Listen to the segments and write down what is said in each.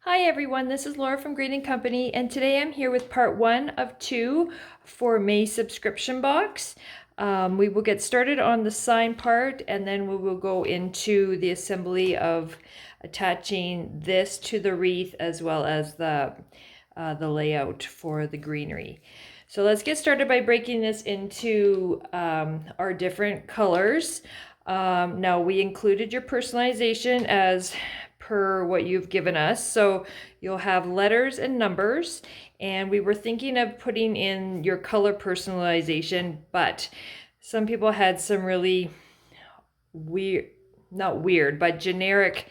Hi everyone, this is Laura from Green & Company, and today I'm here with part 1 of 2 for May's subscription box. We will get started on the sign part, and then we will go into the assembly of attaching this to the wreath as well as the layout for the greenery. So let's get started by breaking this into our different colors. Now we included your personalization as per what you've given us. So you'll have letters and numbers, and we were thinking of putting in your color personalization, but some people had some really weird, not weird, but generic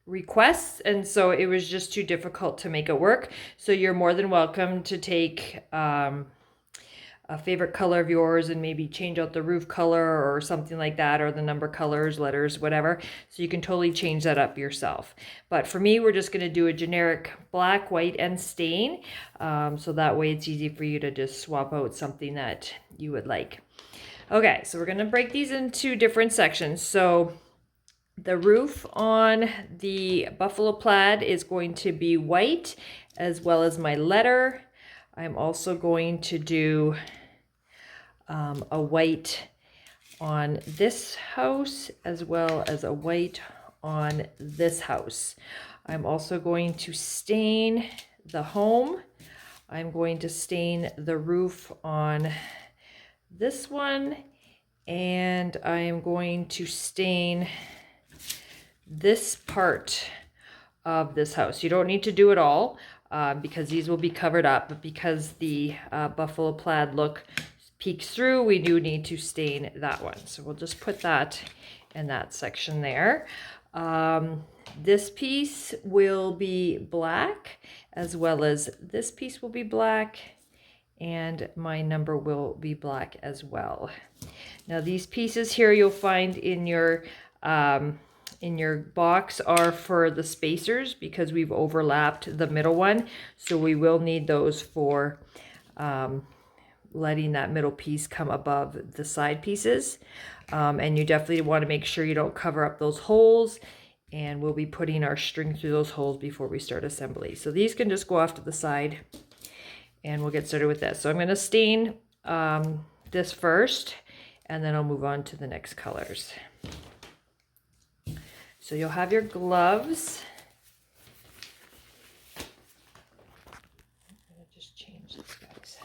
requests, and so it was just too difficult to make it work. So you're more than welcome to take a favorite color of yours and maybe change out the roof color or something like that, or the number colors, letters, whatever. So you can totally change that up yourself. But for me, we're just going to do a generic black, white, and stain. So that way it's easy for you to just swap out something that you would like. Okay, so we're going to break these into different sections. So the roof on the buffalo plaid is going to be white, as well as my letter. I'm also going to do a white on this house, as well as a white on this house. I'm also going to stain the home. I'm going to stain the roof on this one, and I am going to stain this part of this house. You don't need to do it all because these will be covered up, but because the buffalo plaid look peeks through, we do need to stain that one. So we'll just put that in that section there. This piece will be black, as well as this piece will be black, and my number will be black as well. Now these pieces here you'll find in your box are for the spacers, because we've overlapped the middle one. So we will need those for letting that middle piece come above the side pieces. And you definitely want to make sure you don't cover up those holes. And we'll be putting our string through those holes before we start assembly. So these can just go off to the side, and we'll get started with this. So I'm going to stain this first, and then I'll move on to the next colors. So you'll have your gloves. I'm going to just change this, guys.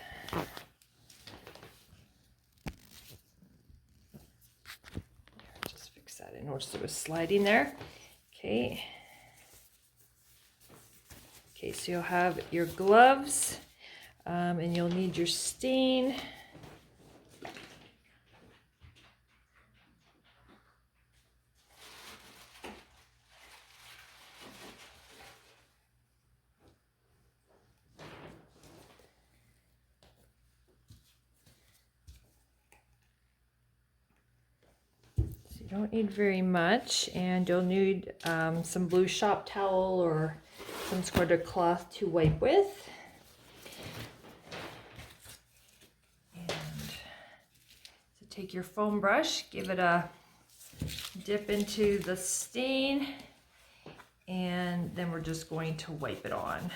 Just fix that. I noticed it was sliding there. Okay. Okay, so you'll have your gloves, and you'll need your stain. You don't need very much, and you'll need some blue shop towel or some sort of cloth to wipe with. And so take your foam brush, give it a dip into the stain, and then we're just going to wipe it on.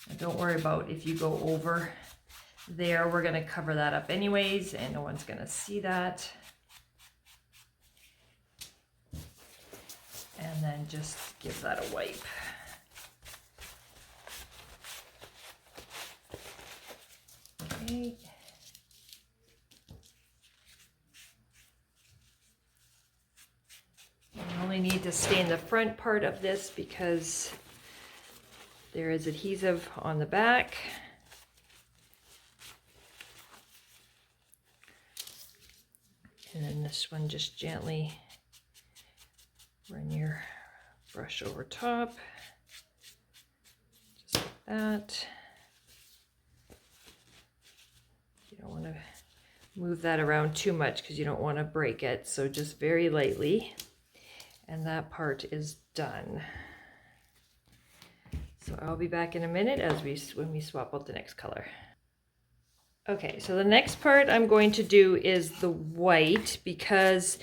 And don't worry about if you go over there, we're going to cover that up anyways, and no one's going to see that. And then just give that a wipe. Okay. You only need to stain the front part of this because there is adhesive on the back. And then this one, just gently run your brush over top, just like that. You don't want to move that around too much because you don't want to break it, so just very lightly. And that part is done. So I'll be back in a minute when we swap out the next color. Okay, so the next part I'm going to do is the white, because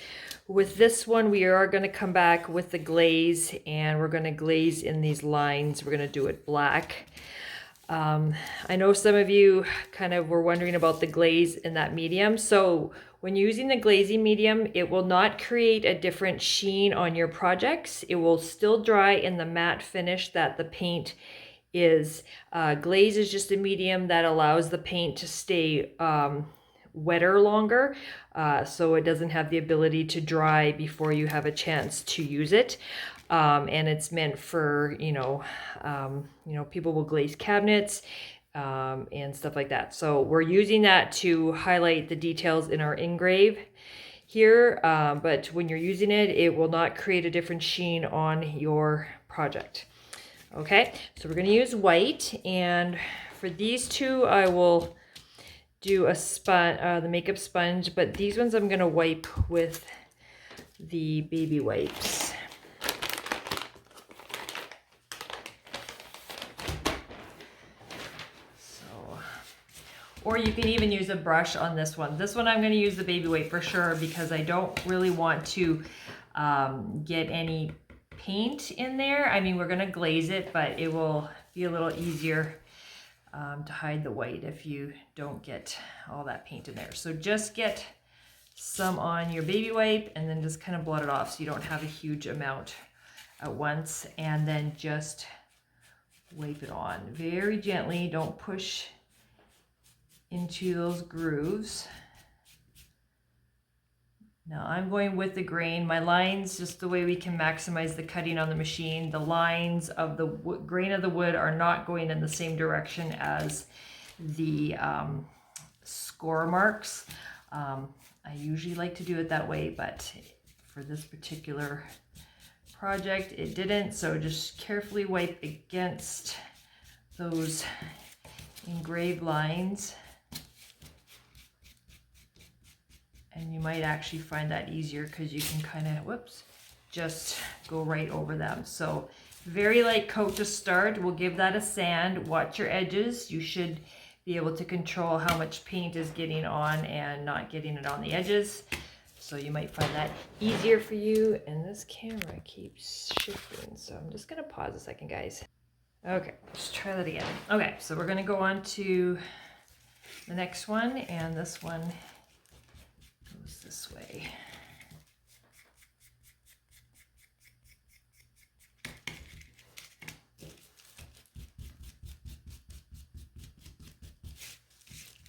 with this one we are going to come back with the glaze, and we're going to glaze in these lines. We're going to do it black. I know some of you kind of were wondering about the glaze in that medium. So when you're using the glazing medium, it will not create a different sheen on your projects. It will still dry in the matte finish that the paint is. Glaze is just a medium that allows the paint to stay wetter longer, so it doesn't have the ability to dry before you have a chance to use it. And it's meant for, people will glaze cabinets and stuff like that. So we're using that to highlight the details in our engrave here, but when you're using it, it will not create a different sheen on your project. Okay, so we're going to use white, and for these two I will do the makeup sponge, but these ones I'm going to wipe with the baby wipes. Or you can even use a brush on this one. This one I'm going to use the baby wipe for sure, because I don't really want to get any paint in there. I mean, we're going to glaze it, but it will be a little easier to hide the white if you don't get all that paint in there. So just get some on your baby wipe and then just kind of blot it off so you don't have a huge amount at once, and then just wipe it on very gently. Don't push into those grooves. Now I'm going with the grain. My lines, just the way we can maximize the cutting on the machine, the lines of the grain of the wood are not going in the same direction as the score marks. I usually like to do it that way, but for this particular project it didn't. So just carefully wipe against those engraved lines. And you might actually find that easier because you can kind of, just go right over them. So very light coat to start. We'll give that a sand. Watch your edges. You should be able to control how much paint is getting on and not getting it on the edges. So you might find that easier for you. And this camera keeps shifting. So I'm just going to pause a second, guys. Okay, let's try that again. Okay, so we're going to go on to the next one, and this one goes this way.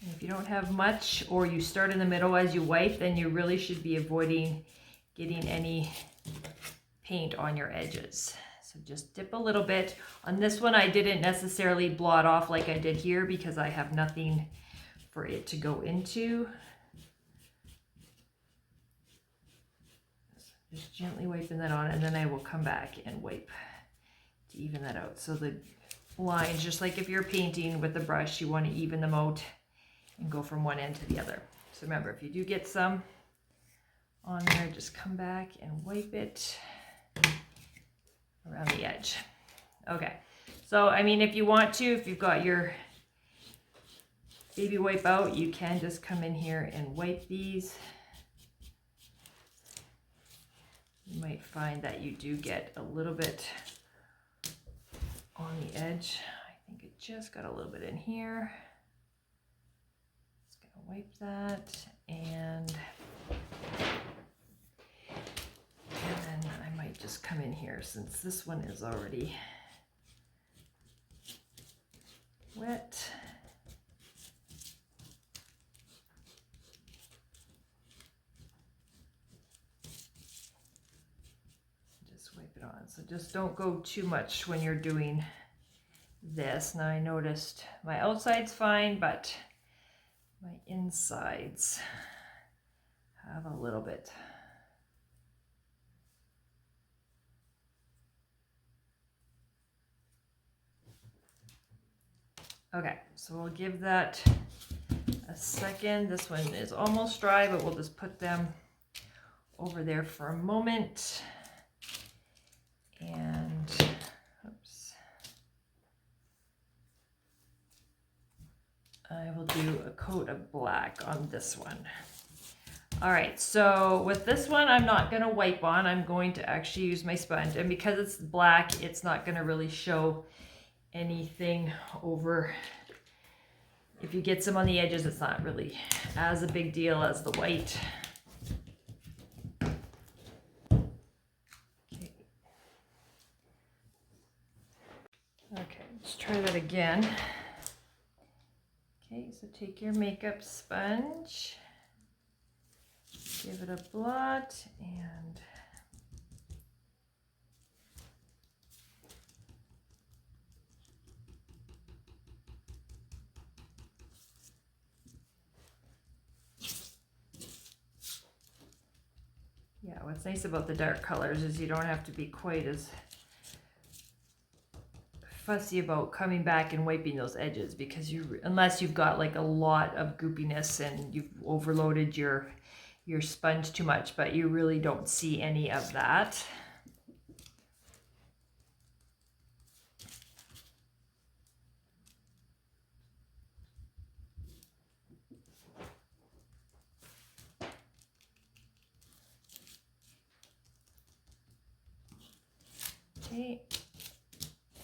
And if you don't have much, or you start in the middle as you wipe, then you really should be avoiding getting any paint on your edges. So just dip a little bit. On this one I didn't necessarily blot off like I did here because I have nothing for it to go into. Just gently wiping that on, and then I will come back and wipe to even that out. So the lines, just like if you're painting with a brush, you want to even them out and go from one end to the other. So remember, if you do get some on there, just come back and wipe it around the edge. Okay, so I mean, if you want to, if you've got your baby wipe out, you can just come in here and wipe these. You might find that you do get a little bit on the edge. I think it just got a little bit in here. Just gonna wipe that, and then I might just come in here since this one is already wet. So just don't go too much when you're doing this. Now I noticed my outside's fine, but my insides have a little bit. Okay, so we'll give that a second. This one is almost dry, but we'll just put them over there for a moment. And oops. I will do a coat of black on this one. All right, so with this one, I'm not gonna wipe on. I'm going to actually use my sponge. And because it's black, it's not gonna really show anything over. If you get some on the edges, it's not really as a big deal as the white. Okay, let's try that again. Okay, so take your makeup sponge, give it a blot, and yeah, what's nice about the dark colors is you don't have to be quite as fussy about coming back and wiping those edges, because unless you've got like a lot of goopiness and you've overloaded your sponge too much, but you really don't see any of that. Okay,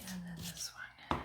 and then this one.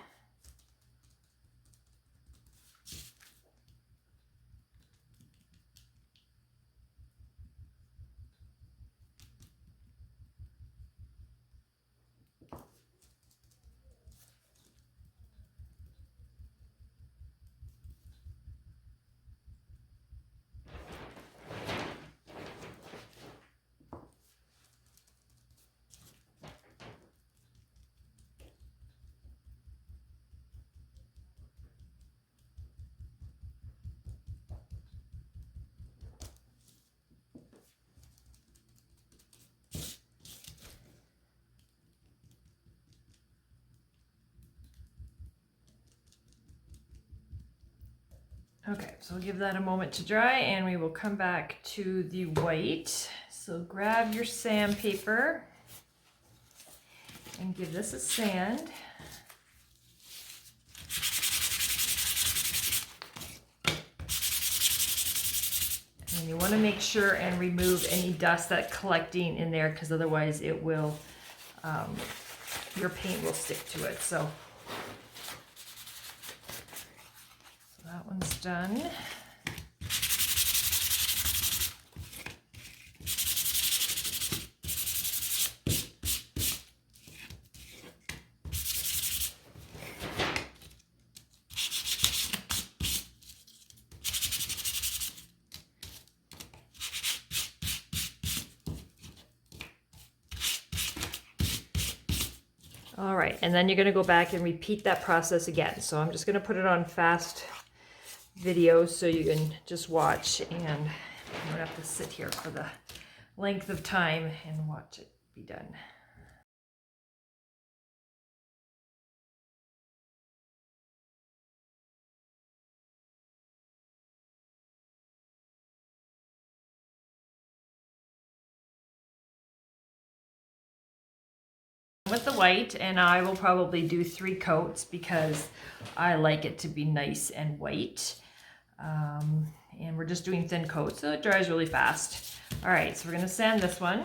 Okay, so we'll give that a moment to dry and we will come back to the white. So grab your sandpaper and give this a sand. And you want to make sure and remove any dust that's collecting in there, because otherwise it will, your paint will stick to it. So that one's done. All right, and then you're gonna go back and repeat that process again. So I'm just gonna put it on fast video so you can just watch, and you don't have to sit here for the length of time and watch it be done. With the white, and I will probably do 3 coats because I like it to be nice and white. And we're just doing thin coats, so it dries really fast. All right, so we're gonna sand this one.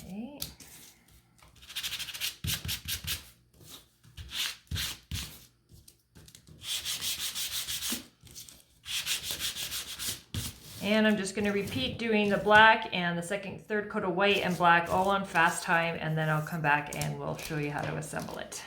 Okay. And I'm just gonna repeat doing the black and the second, third coat of white and black all on fast time, and then I'll come back and we'll show you how to assemble it.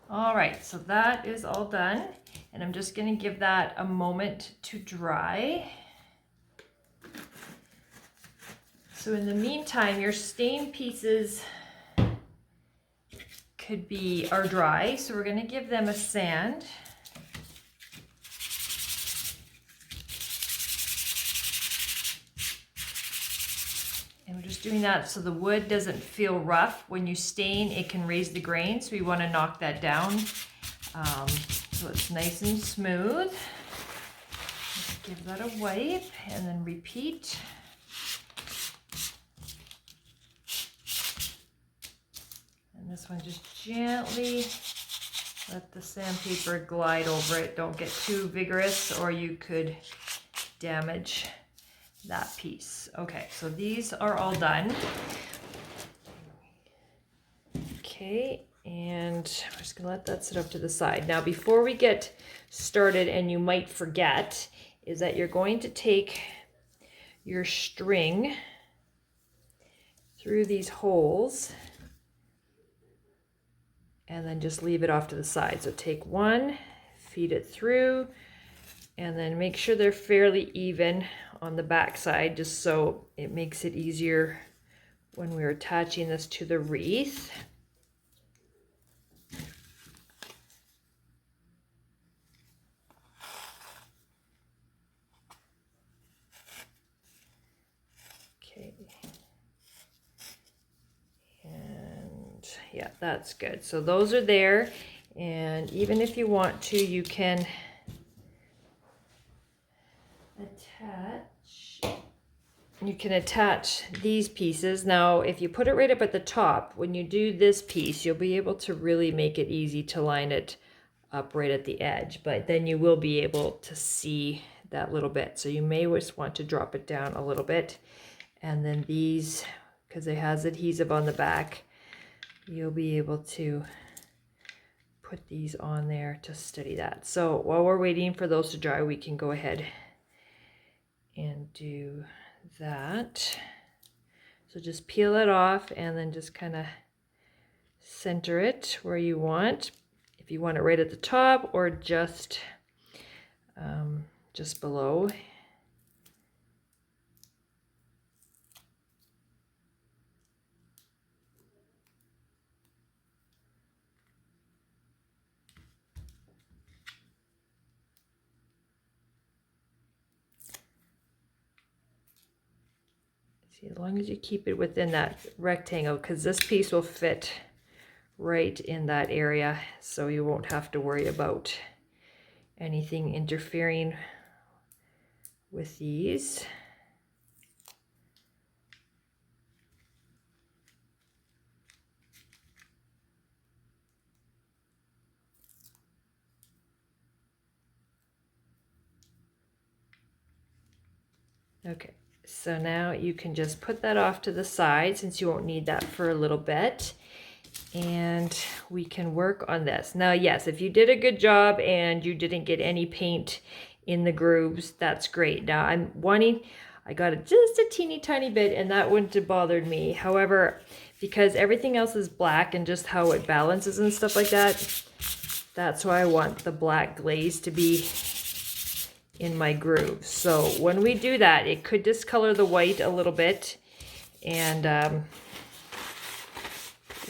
All right, so that is all done. And I'm just gonna give that a moment to dry. So in the meantime, your stain pieces are dry. So we're gonna give them a sand. And we're just doing that so the wood doesn't feel rough. When you stain, it can raise the grain, so we want to knock that down so it's nice and smooth. Just give that a wipe and then repeat. And this one, just gently let the sandpaper glide over it. Don't get too vigorous or you could damage that piece. Okay, so these are all done. Okay, and I'm just gonna let that sit up to the side. Now, before we get started, and you might forget, is that you're going to take your string through these holes and then just leave it off to the side. So take one, feed it through, and then make sure they're fairly even on the back side, just so it makes it easier when we're attaching this to the wreath. Okay. And yeah, that's good. So those are there. And even if you want to, you can attach these pieces. Now, if you put it right up at the top, when you do this piece, you'll be able to really make it easy to line it up right at the edge, but then you will be able to see that little bit. So you may just want to drop it down a little bit. And then these, because it has adhesive on the back, you'll be able to put these on there to steady that. So while we're waiting for those to dry, we can go ahead and do that. So just peel it off and then just kind of center it where you want. If you want it right at the top or just below. As long as you keep it within that rectangle, because this piece will fit right in that area, so you won't have to worry about anything interfering with these. Okay. So now you can just put that off to the side, since you won't need that for a little bit. And we can work on this. Now, yes, if you did a good job and you didn't get any paint in the grooves, that's great. Now I got it just a teeny tiny bit, and that wouldn't have bothered me. However, because everything else is black and just how it balances and stuff like that, that's why I want the black glaze to be in my grooves. So when we do that, it could discolor the white a little bit, and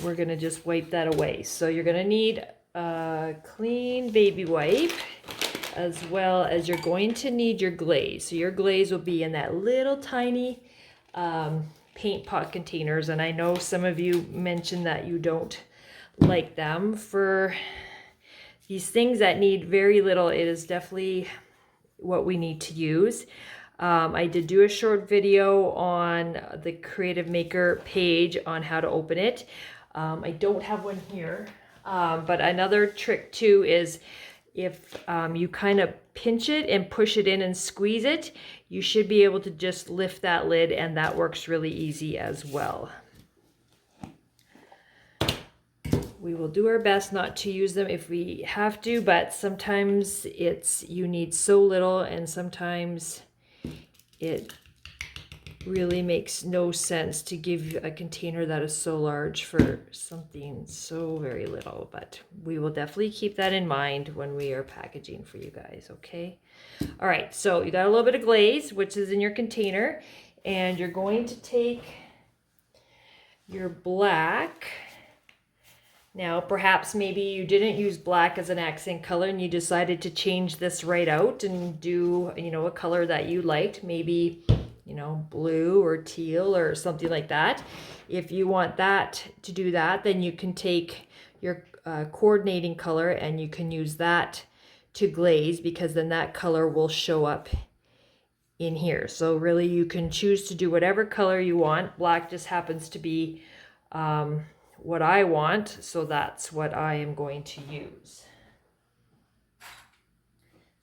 we're gonna just wipe that away. So you're gonna need a clean baby wipe, as well as you're going to need your glaze. So your glaze will be in that little tiny paint pot containers, and I know some of you mentioned that you don't like them. For these things that need very little, it is definitely what we need to use. I did do a short video on the Creative Maker page on how to open it. I don't have one here, but another trick too is if you kind of pinch it and push it in and squeeze it, you should be able to just lift that lid, and that works really easy as well. We will do our best not to use them if we have to, but sometimes you need so little, and sometimes it really makes no sense to give a container that is so large for something so very little, but we will definitely keep that in mind when we are packaging for you guys, okay? All right, so you got a little bit of glaze, which is in your container, and you're going to take your black. Now, perhaps maybe you didn't use black as an accent color and you decided to change this right out and do, you know, a color that you liked, maybe, you know, blue or teal or something like that. If you want that to do that, then you can take your coordinating color and you can use that to glaze, because then that color will show up in here. So really you can choose to do whatever color you want. Black just happens to be what I want, so that's what I am going to use.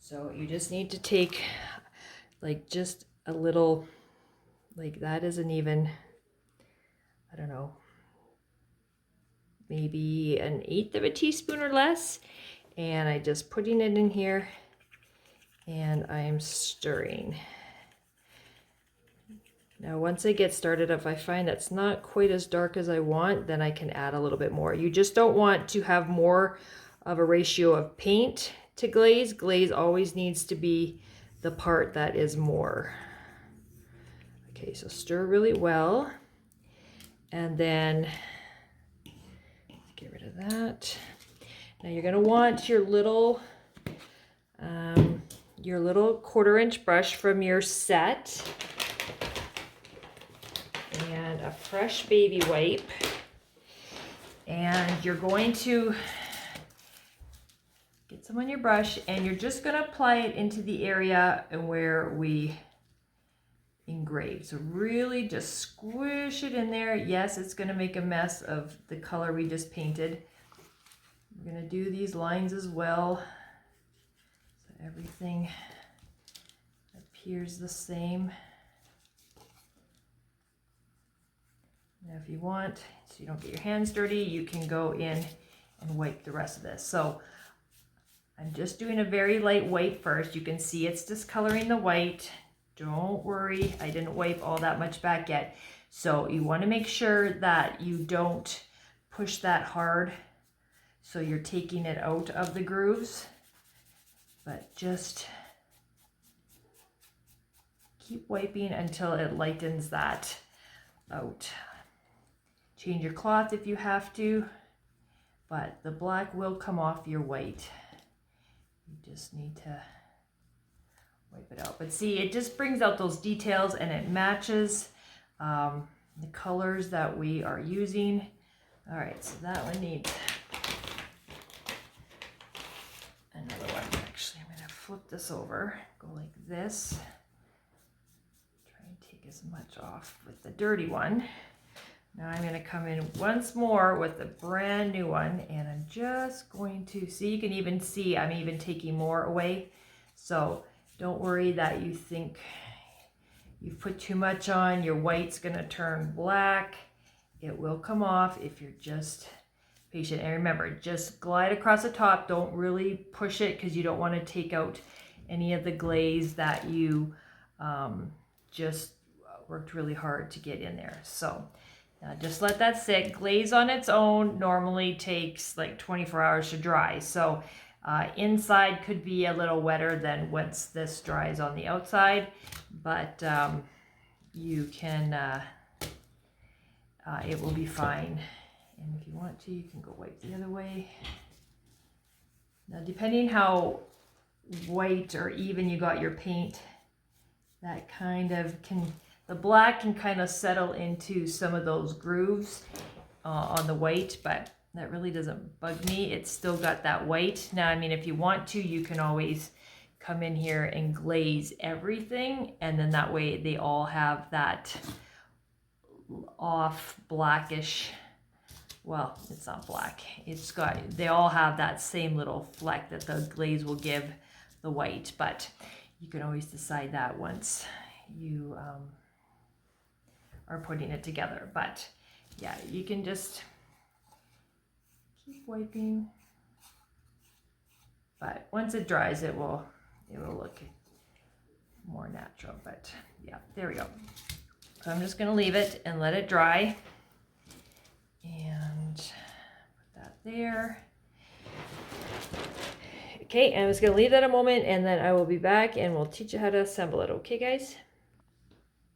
So you just need to take like just a little, like that isn't even, I don't know, maybe an eighth of a teaspoon or less, and I just putting it in here and I am stirring. Now, once I get started, if I find it's not quite as dark as I want, then I can add a little bit more. You just don't want to have more of a ratio of paint to glaze. Glaze always needs to be the part that is more. Okay, so stir really well. And then get rid of that. Now you're gonna want your little 1/4-inch brush from your set. And a fresh baby wipe, and you're going to get some on your brush and you're just going to apply it into the area where we engrave. So really just squish it in there. Yes, it's going to make a mess of the color we just painted. We're going to do these lines as well, so everything appears the same. Now if you want, so you don't get your hands dirty, you can go in and wipe the rest of this. So I'm just doing a very light wipe first. You can see it's discoloring the white. Don't worry, I didn't wipe all that much back yet. So you want to make sure that you don't push that hard, so you're taking it out of the grooves, but just keep wiping until it lightens that out. Change your cloth if you have to, but the black will come off your white. You just need to wipe it out. But see, it just brings out those details and it matches the colors that we are using. All right, so that one needs another one. Actually, I'm gonna flip this over, go like this. Try and take as much off with the dirty one. Now I'm going to come in once more with a brand new one, and I'm just going to see, you can even see I'm even taking more away. So don't worry that you think you've put too much on, your white's going to turn black. It will come off if you're just patient. And remember, just glide across the top. Don't really push it, because you don't want to take out any of the glaze that you just worked really hard to get in there. So now just let that sit. Glaze on its own normally takes like 24 hours to dry. So inside could be a little wetter than once this dries on the outside, but you can, it will be fine. And if you want to, you can go wipe the other way. Now, depending how white or even you got your paint, that kind of can, the black can kind of settle into some of those grooves on the white, but that really doesn't bug me. It's still got that white. Now, I mean, if you want to, you can always come in here and glaze everything, and then that way they all have that off blackish, well, it's not black. It's got, they all have that same little fleck that the glaze will give the white, but you can always decide that once you are putting it together. But yeah, you can just keep wiping, but once it dries, it will look more natural. But yeah, there we go. So I'm just going to leave it and let it dry. And put that there. Okay, I'm just going to leave that a moment and then I will be back and we'll teach you how to assemble it. Okay, guys?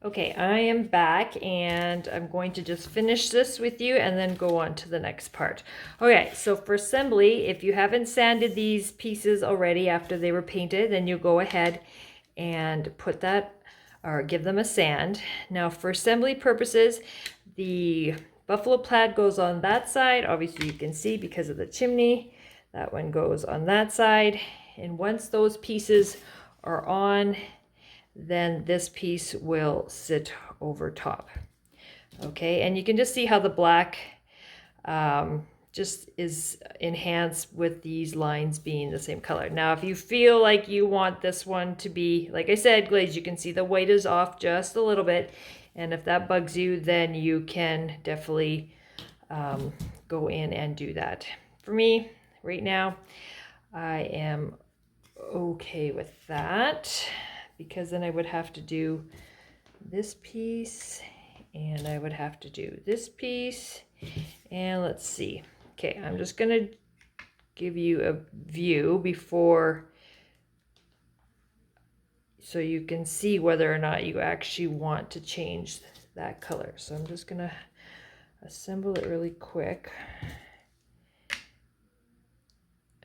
Okay, I am back and I'm going to just finish this with you and then go on to the next part. Okay, so for assembly, if you haven't sanded these pieces already after they were painted, then you go ahead and put that or give them a sand. Now for assembly purposes, the buffalo plaid goes on that side. Obviously you can see because of the chimney, that one goes on that side. And once those pieces are on, then this piece will sit over top. Okay, and you can just see how the black just is enhanced with these lines being the same color. Now, if you feel like you want this one to be, like I said, glazed, you can see the white is off just a little bit. And if that bugs you, then you can definitely go in and do that. For me, right now, I am okay with that, because then I would have to do this piece and I would have to do this piece, and let's see. Okay, I'm just gonna give you a view before so you can see whether or not you actually want to change that color. So I'm just gonna assemble it really quick.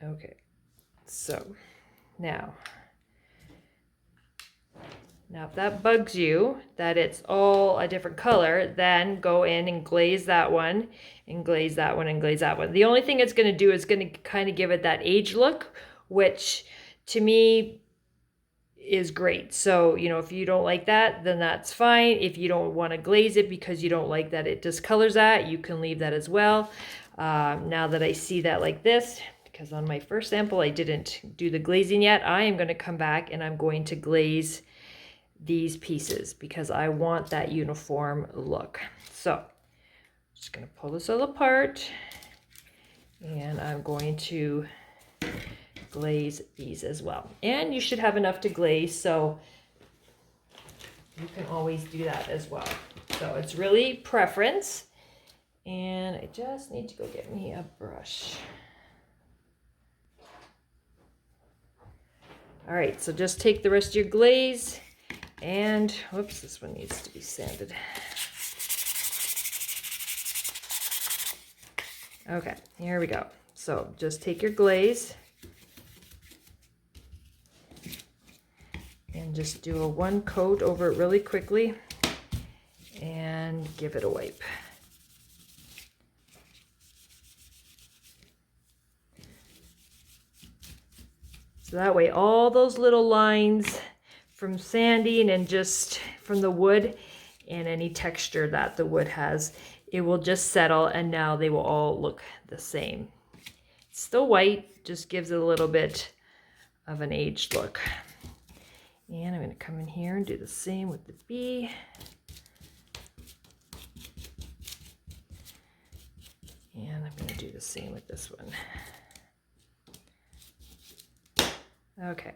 Okay, so now if that bugs you, that it's all a different color, then go in and glaze that one, and glaze that one, and glaze that one. The only thing it's going to do is going to kind of give it that age look, which to me is great. So, you know, if you don't like that, then that's fine. If you don't want to glaze it because you don't like that it discolors that, you can leave that as well. Now that I see that like this, because on my first sample I didn't do the glazing yet, I am going to come back and I'm going to glaze these pieces because I want that uniform look. So I'm just going to pull this all apart and I'm going to glaze these as well. And you should have enough to glaze, so you can always do that as well. So it's really preference. And I just need to go get me a brush. All right, so just take the rest of your glaze and, whoops, this one needs to be sanded. Okay, here we go. So just take your glaze and just do a one coat over it really quickly and give it a wipe. So that way all those little lines from sanding and just from the wood and any texture that the wood has, it will just settle and now they will all look the same. It's still white, just gives it a little bit of an aged look. And I'm going to come in here and do the same with the bee. And I'm going to do the same with this one. Okay.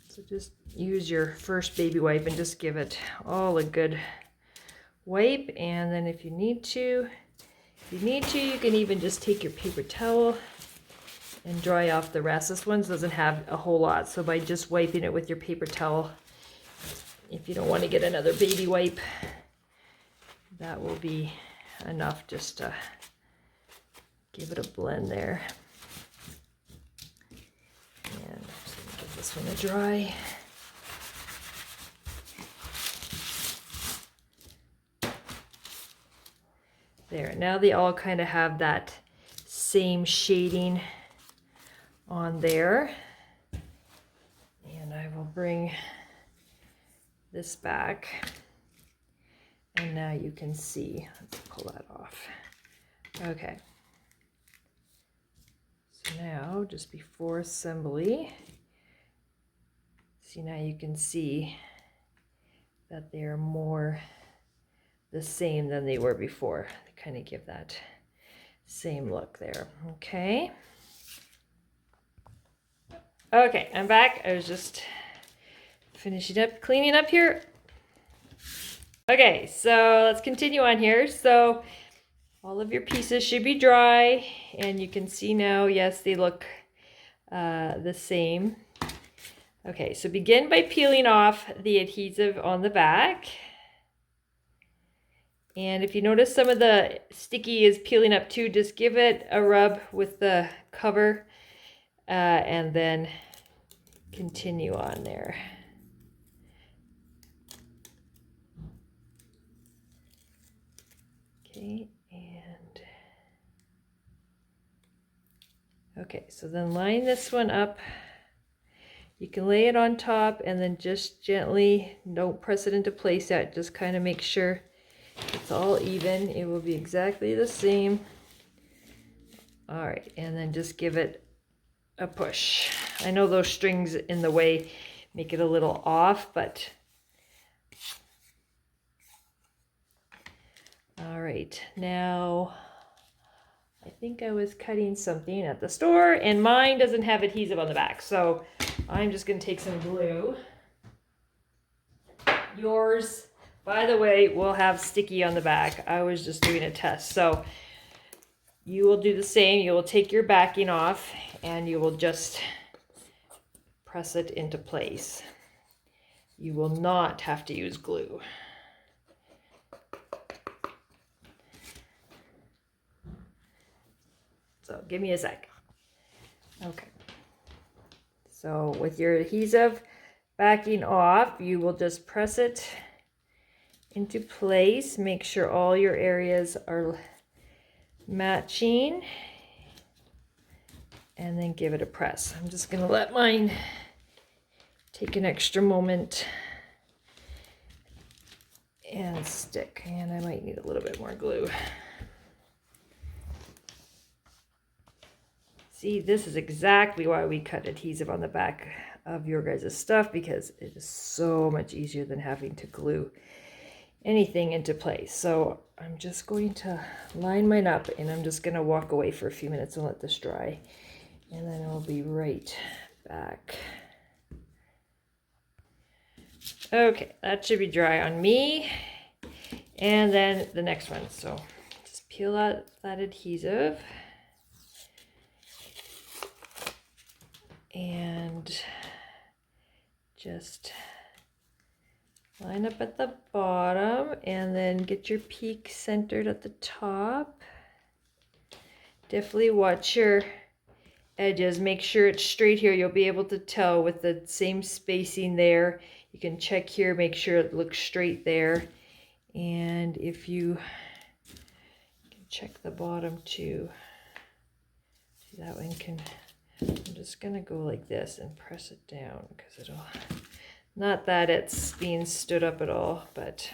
So just use your first baby wipe and just give it all a good wipe. And then if you need to, you can even just take your paper towel and dry off the rest. This one doesn't have a whole lot, so by just wiping it with your paper towel, if you don't want to get another baby wipe, that will be enough just to give it a blend there. And I'm just going to give this one a dry. There, now they all kind of have that same shading on there. And I will bring this back. And now you can see, let's pull that off. Okay. So now, just before assembly, see, now you can see that they're more the same than they were before. They kind of give that same look there. Okay. Okay, I'm back. I was just finishing up cleaning up here. Okay, so let's continue on here. So all of your pieces should be dry, and you can see now, yes, they look the same. Okay, so begin by peeling off the adhesive on the back. And if you notice some of the sticky is peeling up too, just give it a rub with the cover and then continue on there. Okay, and okay, so then line this one up. You can lay it on top and then just gently, don't press it into place yet, just kind of make sure it's all even. It will be exactly the same. All right, and then just give it a push. I know those strings in the way make it a little off, but all right, now I think I was cutting something at the store and mine doesn't have adhesive on the back, so I'm just going to take some glue. Yours, by the way, will have sticky on the back. I was just doing a test, so you will do the same. You will take your backing off and you will just press it into place. You will not have to use glue. So give me a sec. Okay. So with your adhesive backing off, you will just press it into place. Make sure all your areas are matching. And then give it a press. I'm just going to let mine take an extra moment and stick. And I might need a little bit more glue. See, this is exactly why we cut adhesive on the back of your guys' stuff, because it is so much easier than having to glue anything into place. So I'm just going to line mine up and I'm just going to walk away for a few minutes and let this dry. And then I'll be right back. Okay, that should be dry on me. And then the next one. So just peel out that adhesive. And just line up at the bottom and then get your peak centered at the top. Definitely watch your edges. Make sure it's straight here. You'll be able to tell with the same spacing there. You can check here, make sure it looks straight there. And if you can check the bottom too. See, that one can, I'm just gonna go like this and press it down because it'll, not that it's being stood up at all, but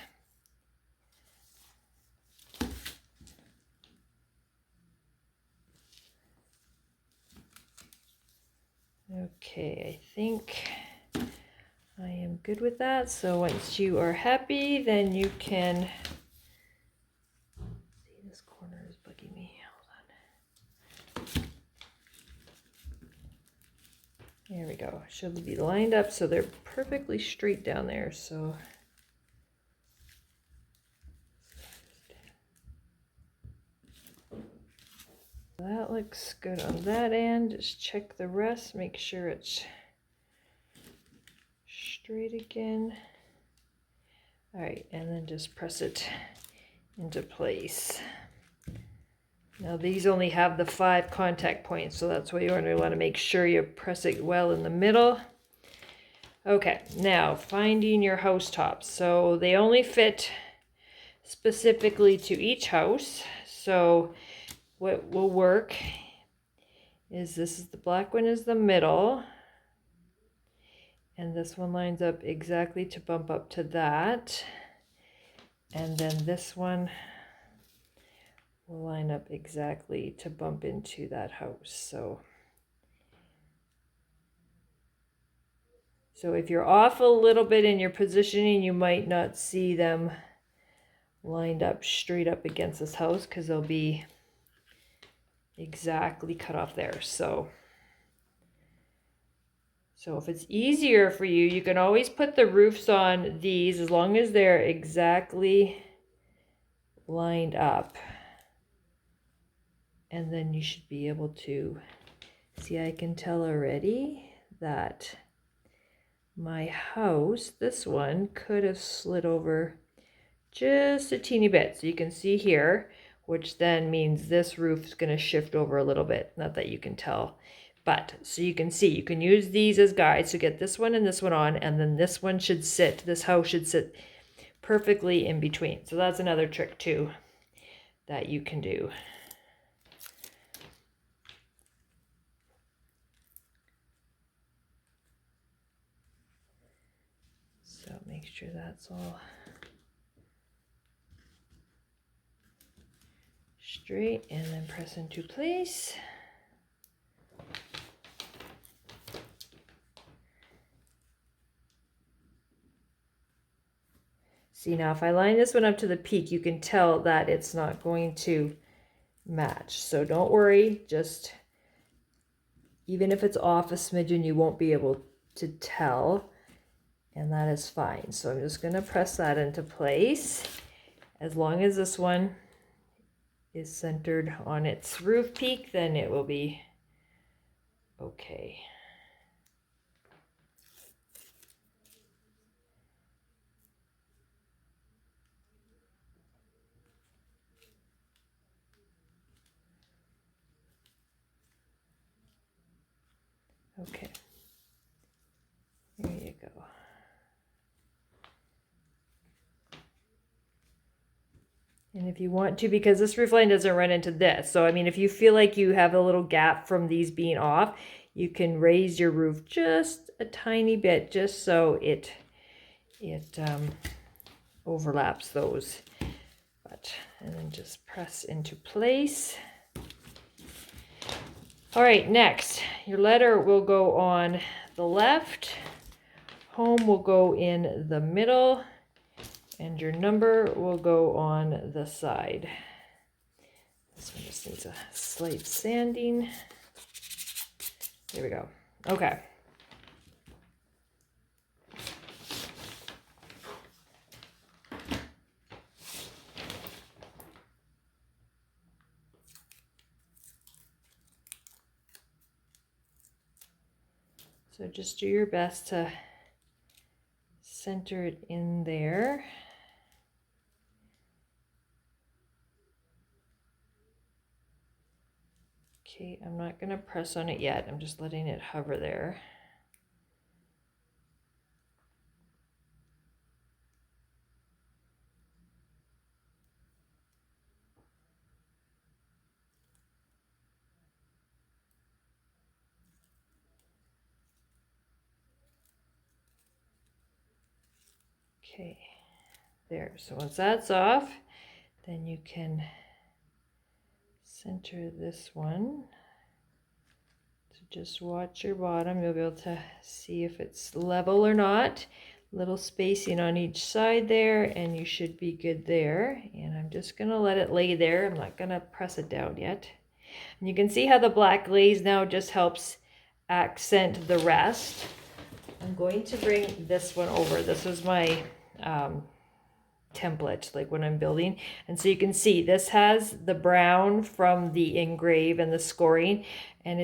okay, I think I am good with that. So once you are happy, then you can, see, this corner is bugging me. Hold on. There we go. Should be lined up so they're perfectly straight down there. So that looks good on that end. Just check the rest, make sure it's straight again. All right, and then just press it into place. Now these only have the 5 contact points, so that's why you want to make sure you press it well in the middle. Okay, now finding your house tops. So they only fit specifically to each house. So what will work is this is the black one is the middle. And this one lines up exactly to bump up to that. And then this one will line up exactly to bump into that house. So if you're off a little bit in your positioning, you might not see them lined up straight up against this house because they'll be exactly cut off there. So So if it's easier for you, you can always put the roofs on these as long as they're exactly lined up. And then you should be able to see, I can tell already that my house, this one, could have slid over just a teeny bit. So you can see here, which then means this roof is going to shift over a little bit. Not that you can tell, but so you can see, you can use these as guides to get this one and this one on, and then this one should sit, this house should sit perfectly in between. So that's another trick too that you can do. So make sure that's all straight and then press into place. See, now if I line this one up to the peak, you can tell that it's not going to match. So don't worry, just even if it's off a smidgen, you won't be able to tell, and that is fine. So I'm just going to press that into place. As long as this one is centered on its roof peak, then it will be okay. Okay, there you go. And if you want to, because this roof line doesn't run into this, so I mean, if you feel like you have a little gap from these being off, you can raise your roof just a tiny bit, just so it overlaps those. And then just press into place. All right, next, your letter will go on the left, home will go in the middle, and your number will go on the side. This one just needs a slight sanding. There we go. Okay. So just do your best to center it in there. Okay, I'm not going to press on it yet. I'm just letting it hover there. Okay, there. So once that's off, then you can center this one. So just watch your bottom. You'll be able to see if it's level or not. Little spacing on each side there, and you should be good there. And I'm just going to let it lay there. I'm not going to press it down yet. And you can see how the black glaze now just helps accent the rest. I'm going to bring this one over. This was my template, like when I'm building, and so you can see this has the brown from the engrave and the scoring, and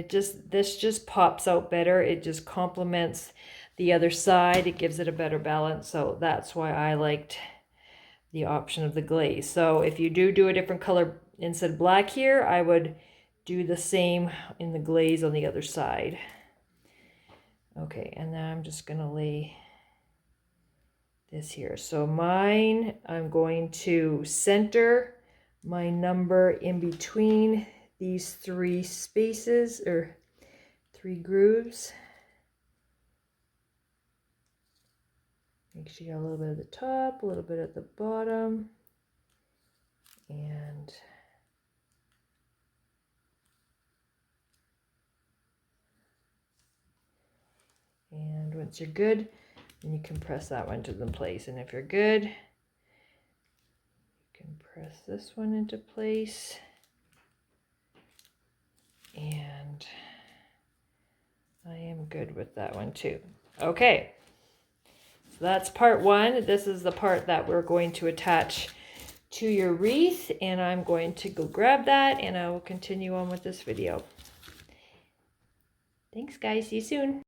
this just pops out better. It just complements the other side. It gives it a better balance. So that's why I liked the option of the glaze. So if you do a different color instead of black here, I would do the same in the glaze on the other side. Okay, and then I'm just gonna lay this here. So mine, I'm going to center my number in between these three spaces or three grooves. Make sure you got a little bit at the top, a little bit at the bottom, and once you're good, then you can press that one to the place. And if you're good, you can press this one into place. And I am good with that one too. Okay, so that's part one. This is the part that we're going to attach to your wreath, and I'm going to go grab that and I will continue on with this video. Thanks guys, see you soon.